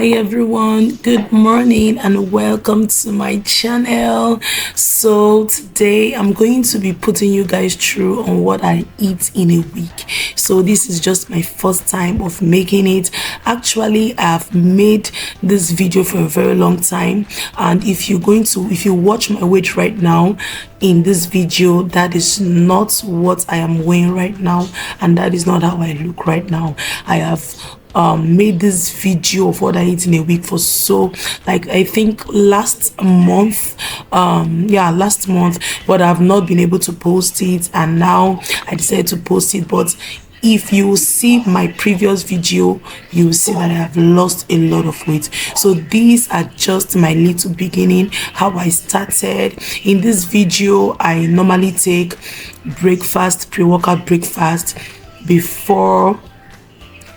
Hi everyone, good morning and welcome to my channel. So today I'm going to be putting you guys through on what I eat in a week. So this is just my first time of making it. Actually, I've made this video for a very long time, and if you watch my weight right now in this video, that is not what I am weighing right now, and that is not how I look right now. I have made this video of what I eat in a week for I think last month, last month, but I've not been able to post it, and now I decided to post it. But if you see my previous video, you will see that I have lost a lot of weight. So these are just my little beginning, how I started. In this video, I normally take breakfast, pre-workout breakfast before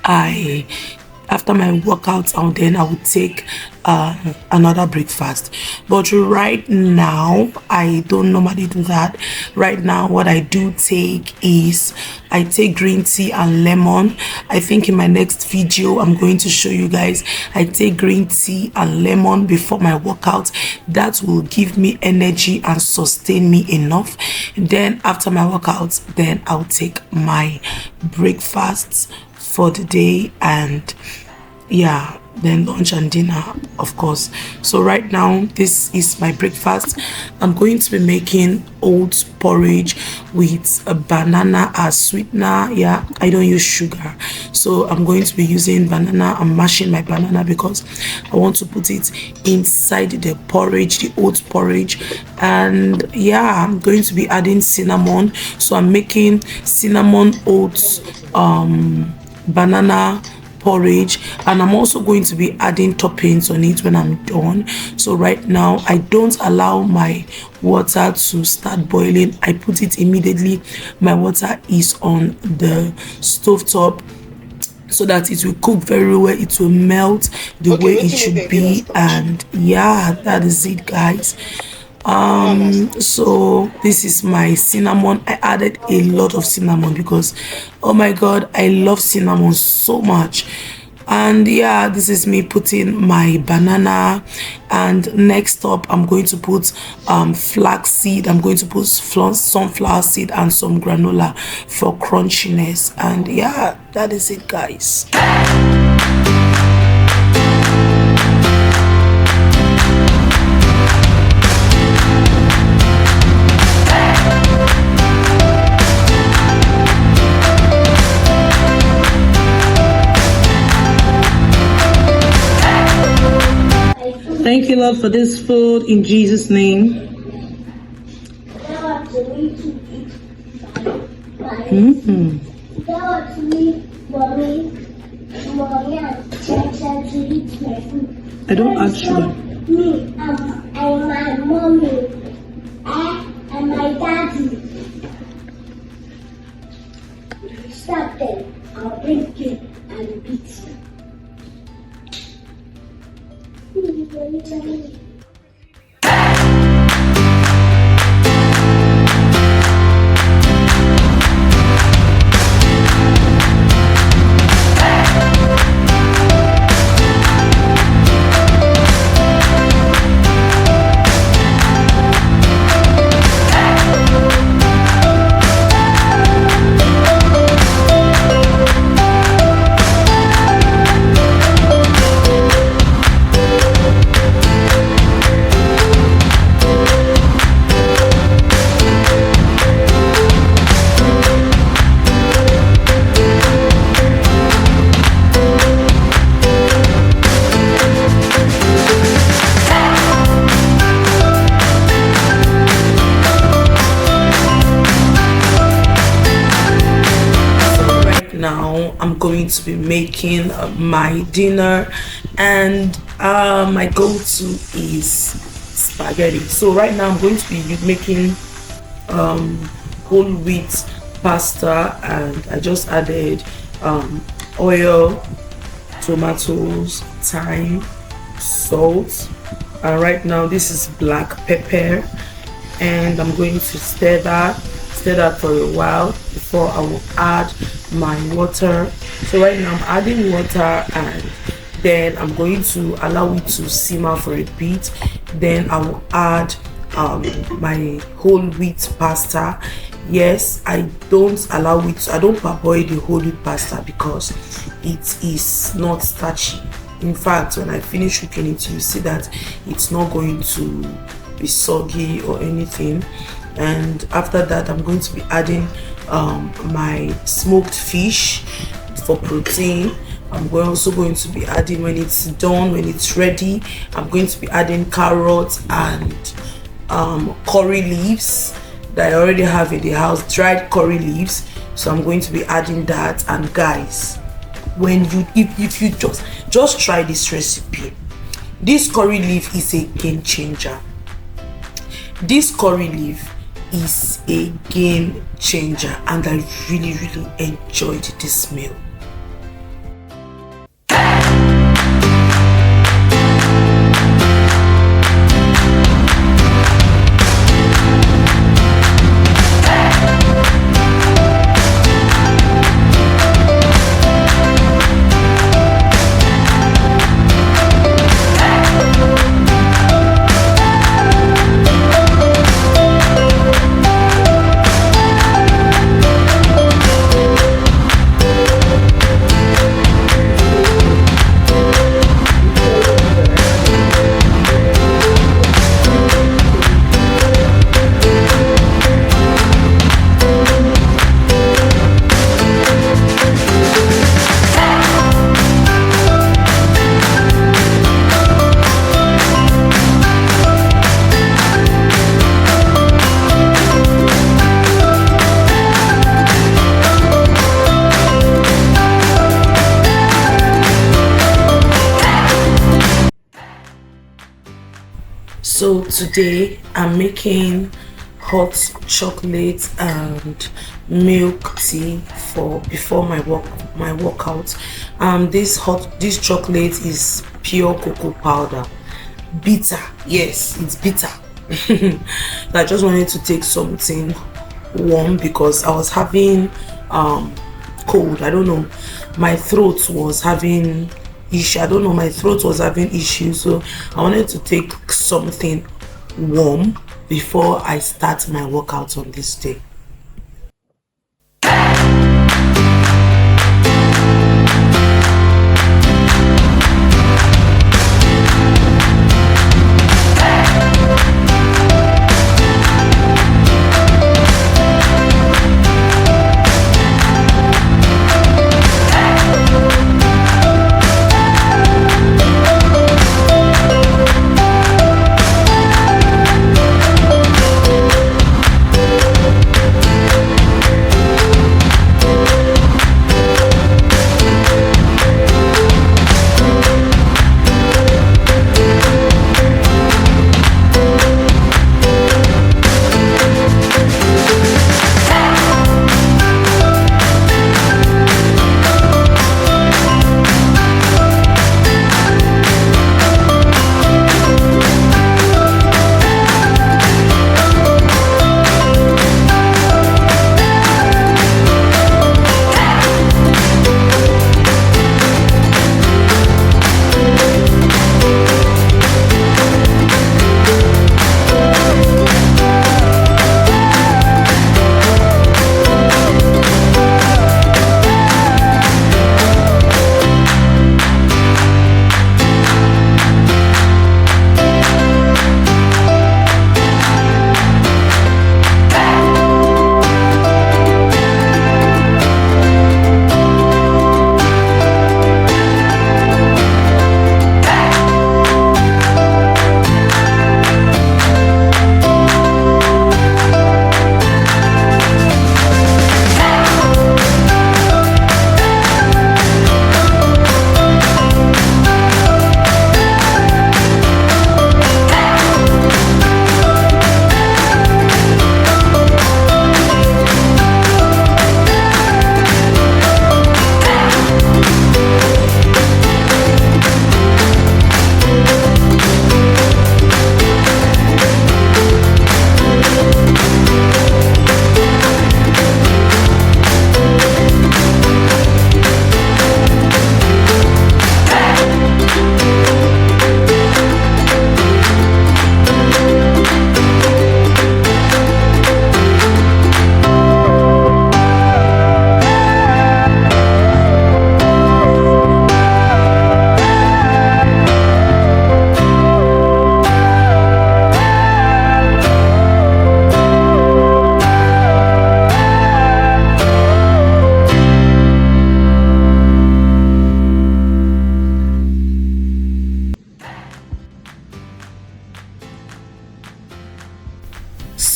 after my workout, and then I would take another breakfast. But right now I don't normally do that. Right now what I do take is I take green tea and lemon. I think in my next video I'm going to show you guys. I take green tea and lemon before my workout. That will give me energy and sustain me enough. Then after my workout, then I'll take my breakfasts for the day, and then lunch and dinner, of course. So right now this is my breakfast. I'm going to be making oats porridge with a banana as sweetener. I don't use sugar, so I'm going to be using banana. I'm mashing my banana because I want to put it inside the porridge, the oats porridge. And I'm going to be adding cinnamon, so I'm making cinnamon oats banana porridge, and I'm also going to be adding toppings on it when I'm done. So right now I don't allow my water to start boiling. I put it immediately my water is on the stove top, so that it will cook very well, it will melt the way it should be. And that is it, guys. So this is my cinnamon. I added a lot of cinnamon because, oh my god, I love cinnamon so much. And this is me putting my banana. And next up I'm going to put flax seed. I'm going to put sunflower seed and some granola for crunchiness. And that is it, guys. Thank you, Lord, for this food in Jesus' name. I don't add sugar. Me and my mommy and my daddy. Stop them. I'll bring you and beat you. Now I'm going to be making my dinner, and my go-to is spaghetti. So right now I'm going to be making whole wheat pasta, and I just added oil, tomatoes, thyme, salt, and right now this is black pepper, and I'm going to stir that for a while before I will add my water. So right now I'm adding water, and Then I'm going to allow it to simmer for a bit. Then I will add my whole wheat pasta. Yes, I don't parboil the whole wheat pasta because it is not starchy. In fact, when I finish cooking it, you see that it's not going to be soggy or anything. And after that, I'm going to be adding my smoked fish for protein. I'm also going to be adding, when it's done, when it's ready, I'm going to be adding carrots and curry leaves that I already have in the house, dried curry leaves. So I'm going to be adding that. And guys, when you if you just try this recipe, this curry leaf is a game changer. This curry leaf is a game changer, and I really enjoyed this meal. So today I'm making hot chocolate and milk tea for before my workout. This chocolate is pure cocoa powder, bitter. Yes, it's bitter. I just wanted to take something warm because I was having cold. I don't know, my throat was having issue. I don't know, my throat was having issues, so I wanted to take something warm before I start my workout on this day.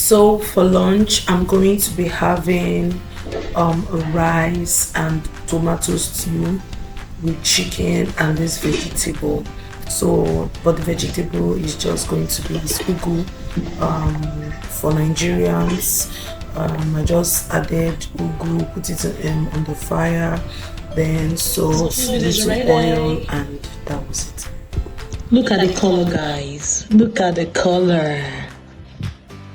So for lunch, I'm going to be having rice and tomato stew with chicken and this vegetable. So, but the vegetable is just going to be this ugu for Nigerians. I just added ugu, put it on the fire, then salt, little oil, and that was it. Look at the color, guys. Look at the color.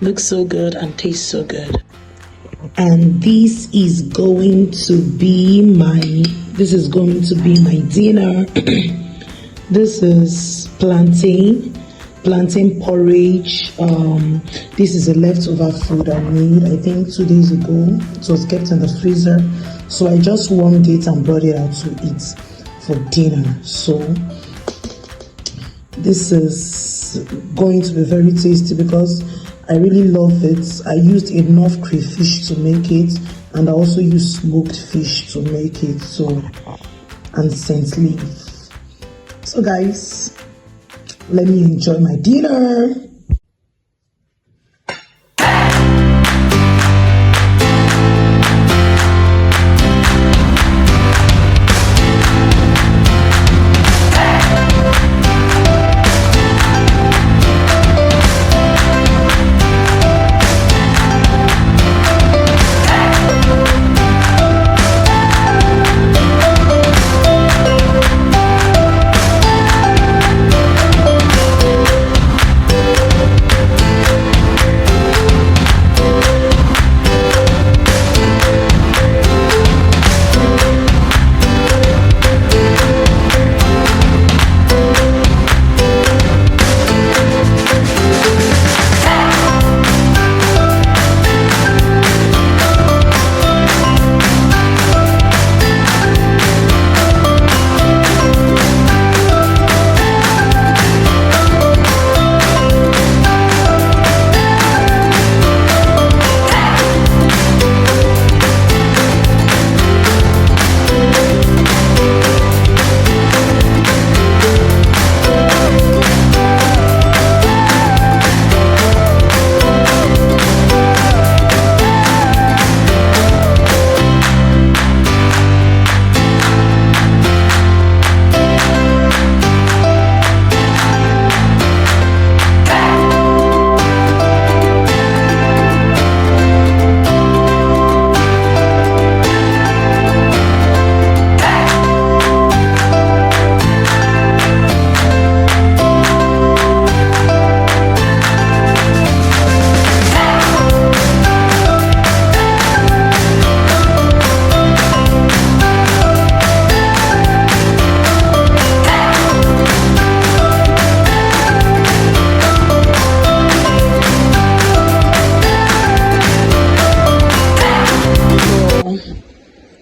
Looks so good and tastes so good. And this is going to be my dinner. This is plantain porridge. This is a leftover food I made, I think 2 days ago. It was kept in the freezer, so I just warmed it and brought it out to eat for dinner. So this is going to be very tasty because I really love it. I used enough crayfish to make it, and I also used smoked fish to make it, and scent leaf. So guys, let me enjoy my dinner.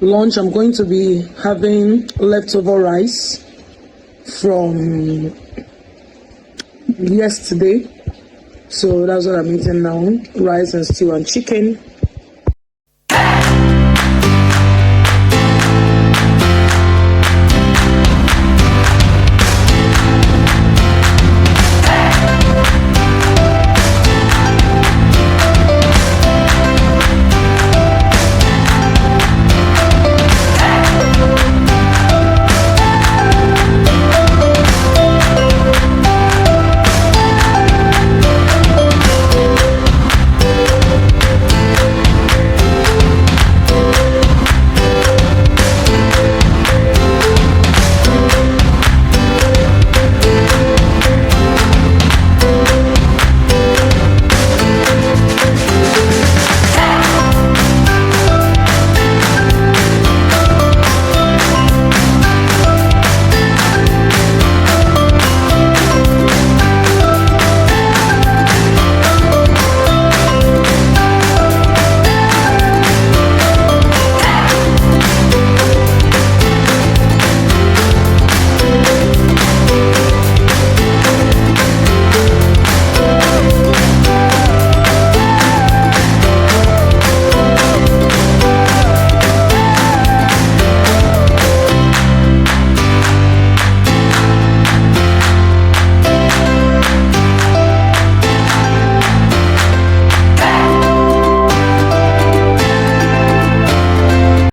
Lunch, I'm going to be having leftover rice from yesterday, so that's what I'm eating now. Rice and stew and chicken.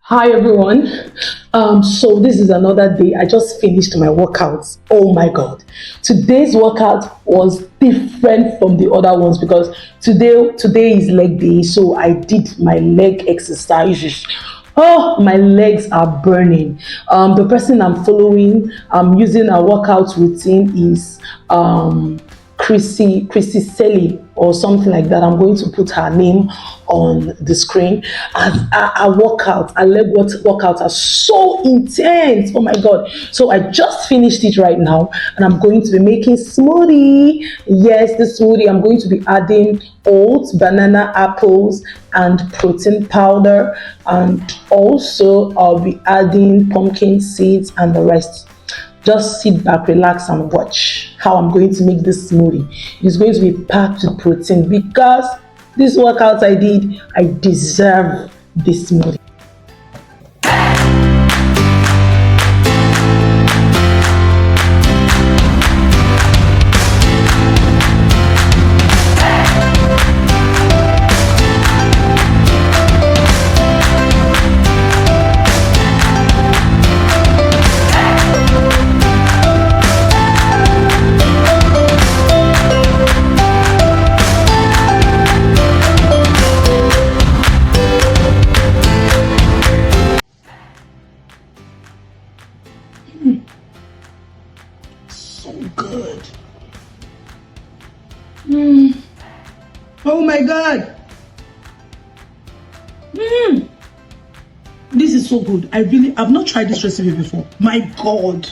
Hi everyone. So this is another day. I just finished my workouts. Oh my god. Today's workout was different from the other ones because today is leg day. So I did my leg exercises. Oh, my legs are burning. The person I'm following, I'm using a workout routine is Chrissy Selly or something like that. I'm going to put her name on the screen. As our workout, our workouts are so intense. Oh my god! So I just finished it right now, and I'm going to be making smoothie. Yes, the smoothie. I'm going to be adding oats, banana, apples, and protein powder, and also I'll be adding pumpkin seeds and the rest. Just sit back, relax, and watch how I'm going to make this smoothie. It's going to be packed with protein because this workout I did, I deserve this smoothie. So good. Oh my god. This is so good. I've not tried this recipe before. My god.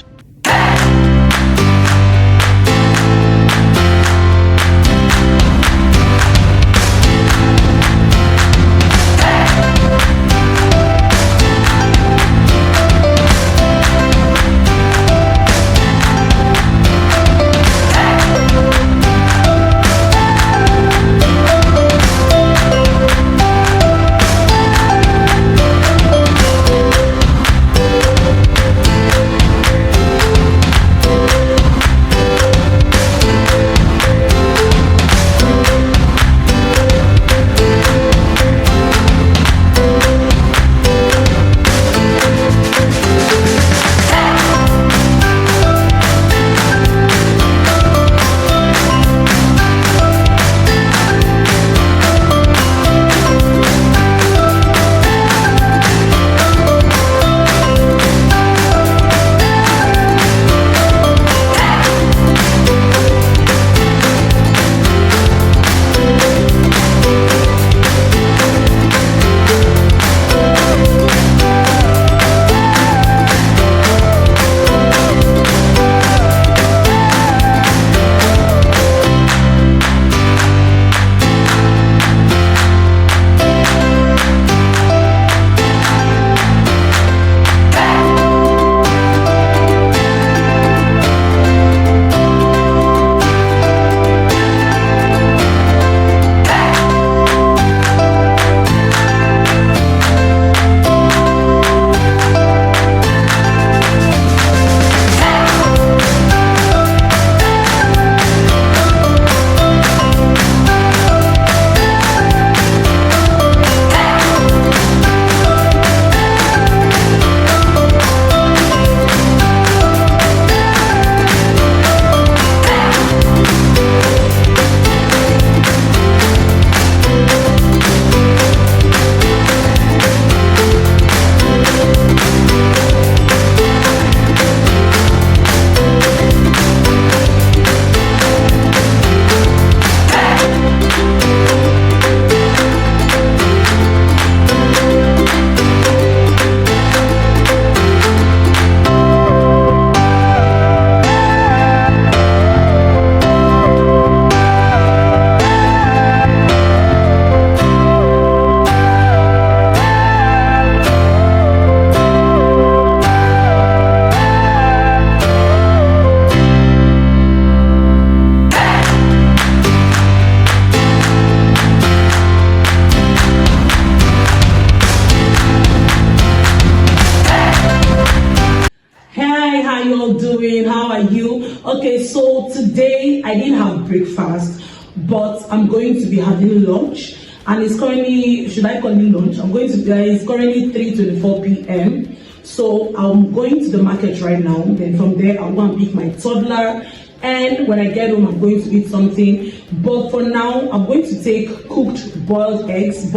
Doing? How are you? Okay, so today I didn't have breakfast, but I'm going to be having lunch. and it's currently, should I call it lunch? It's currently 3:24 p.m. So I'm going to the market right now. Then from there, I'll go and pick my toddler. And when I get home, I'm going to eat something. But for now, I'm going to take cooked boiled eggs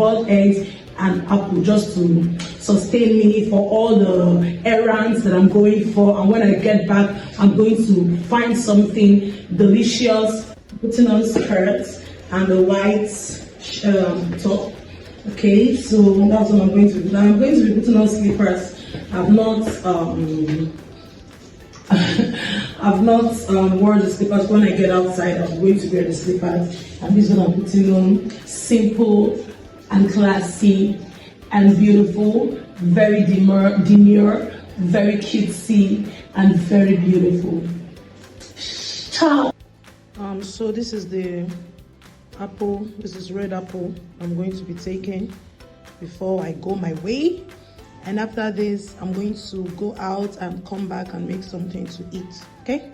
and apple just to sustain me for all the errands that I'm going for. And when I get back, I'm going to find something delicious, putting on skirts and the white top. Okay, so that's what I'm going to do. Now I'm going to be putting on slippers. I've not worn the slippers. When I get outside, I'm going to wear the slippers. And this is what I'm putting on. Simple and classy and beautiful, very demure, very cutesy and very beautiful. Ciao. So this is the apple. This is red apple I'm going to be taking before I go my way. And after this, I'm going to go out and come back and make something to eat. Okay?